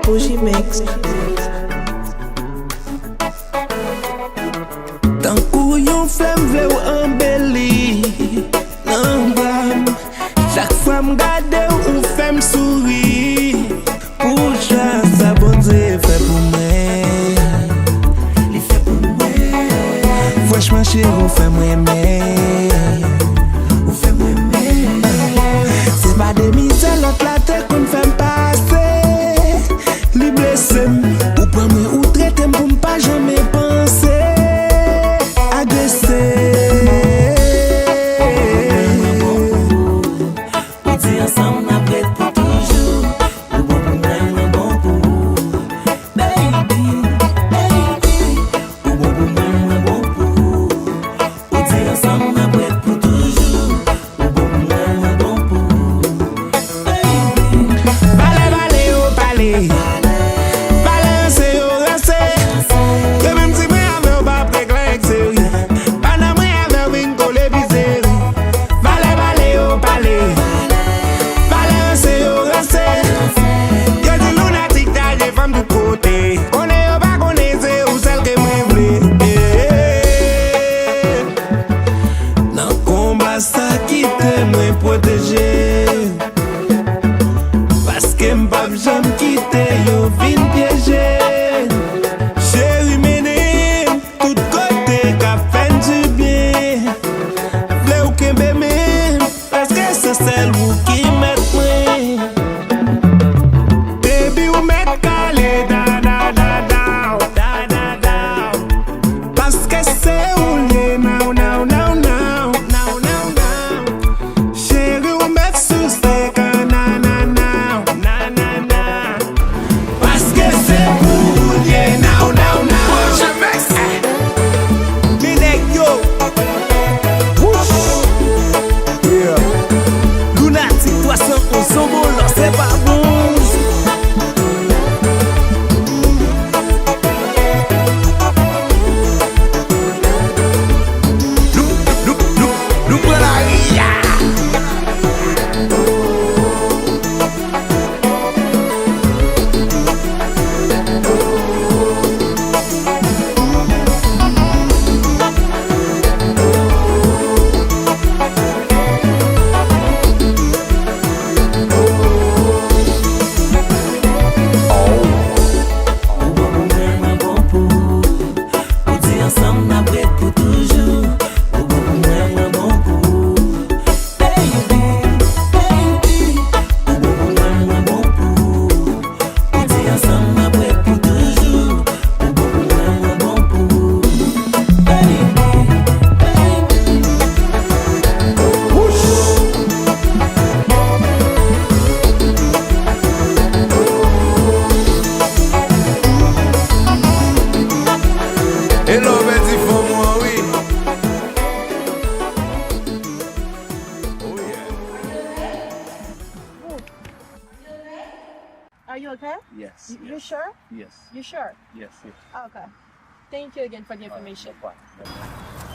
Bougie Mix. Tant kou yon flem vle ou embelli nan bam. Chaque fois m'gade ou fem souri. Pour chance sa bon Dieu fait pour moi. Li fait pour moi. Franchement chéri ou fait moi aimer. Ou fait moi aimer. C'est pas des misères l'autre la tête qu'on fait passer. Li blesse ou pas moi ou traite pour m'pas jamais penser. Parce que m'pap jam kite yo vin piéger. Chéri menem tout côté ka fen du bien. Vle ou kembe men parce que c'est celle ou qui met moi. Baby ou met calé da da da da da da da. Parce que c'est ou lié now now now now now now now. Chéri ou met sous steak. Lunatic, toi sans on s'en vole, c'est pas bon. Nous prenons la ria. Hello, Betty, for moi, oui. Oh, yeah. Are you okay? Yes. You sure? Yes. You sure? Yes. Yes. Okay. Thank you again for the information. No problem.